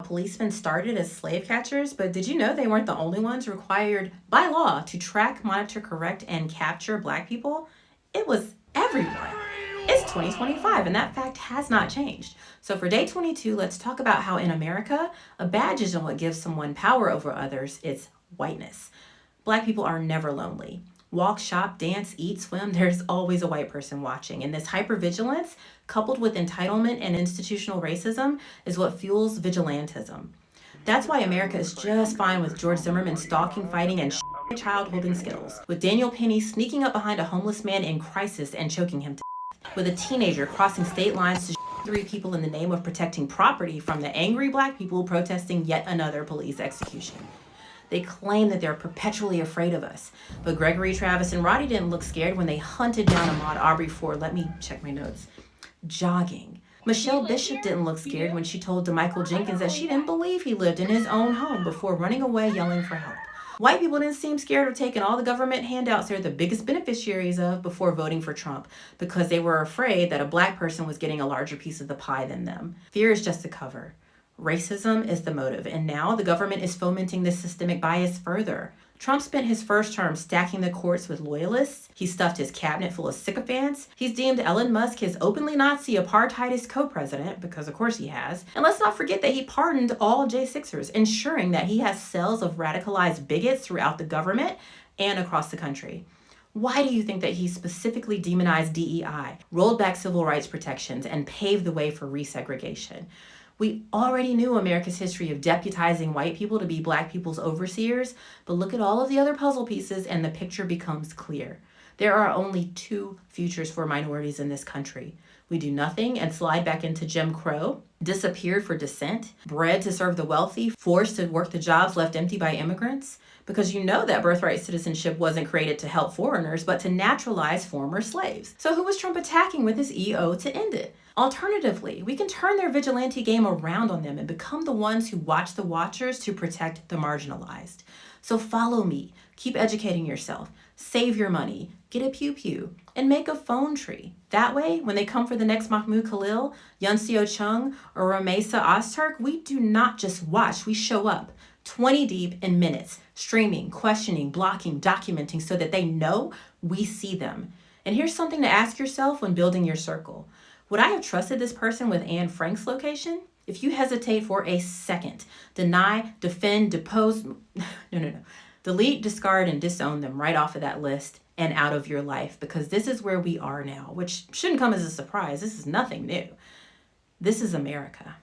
policemen started as slave catchers, but did you know they weren't the only ones required by law to track, monitor, correct, and capture Black people? It was everyone. It's 2025, and that fact has not changed. So for day 22, let's talk about how in America, a badge isn't what gives someone power over others, it's whiteness. Black people are never lonely. Walk, shop, dance, eat, swim, there's always a white person watching. And this hypervigilance, coupled with entitlement and institutional racism, is what fuels vigilantism. That's why America is just fine with George Zimmerman stalking, fighting, and a child holding Skittles, with Daniel Penny sneaking up behind a homeless man in crisis and choking him to death, with a teenager crossing state lines to three people in the name of protecting property from the angry Black people protesting yet another police execution. They claim that they're perpetually afraid of us. But Gregory, Travis, and Roddy didn't look scared when they hunted down Ahmaud Arbery for, let me check my notes, jogging. Michelle Bishop didn't look scared when she told DeMichael Jenkins that she didn't believe he lived in his own home before running away yelling for help. White people didn't seem scared of taking all the government handouts they're the biggest beneficiaries of before voting for Trump because they were afraid that a Black person was getting a larger piece of the pie than them. Fear is just a cover. Racism is the motive, and now the government is fomenting this systemic bias further. Trump spent his first term stacking the courts with loyalists. He stuffed his cabinet full of sycophants. He's deemed Elon Musk his openly Nazi apartheidist co-president, because of course he has. And let's not forget that he pardoned all J6ers, ensuring that he has cells of radicalized bigots throughout the government and across the country. Why do you think that he specifically demonized DEI, rolled back civil rights protections, and paved the way for resegregation? We already knew America's history of deputizing white people to be Black people's overseers, but look at all of the other puzzle pieces and the picture becomes clear. There are only two futures for minorities in this country. We do nothing and slide back into Jim Crow, disappeared for dissent, bred to serve the wealthy, forced to work the jobs left empty by immigrants, because you know that birthright citizenship wasn't created to help foreigners, but to naturalize former slaves. So who was Trump attacking with his EO to end it? Alternatively, we can turn their vigilante game around on them and become the ones who watch the watchers to protect the marginalized. So follow me, keep educating yourself, save your money, get a pew-pew, and make a phone tree. That way, when they come for the next Mahmoud Khalil, Yunseo Chung, or Ramesa Ozturk, we do not just watch, we show up. 20 deep in minutes, streaming, questioning, blocking, documenting so that they know we see them. And here's something to ask yourself when building your circle. Would I have trusted this person with Anne Frank's location? If you hesitate for a second, deny, defend, depose, no. Delete, discard, and disown them right off of that list and out of your life, because this is where we are now, which shouldn't come as a surprise. This is nothing new. This is America.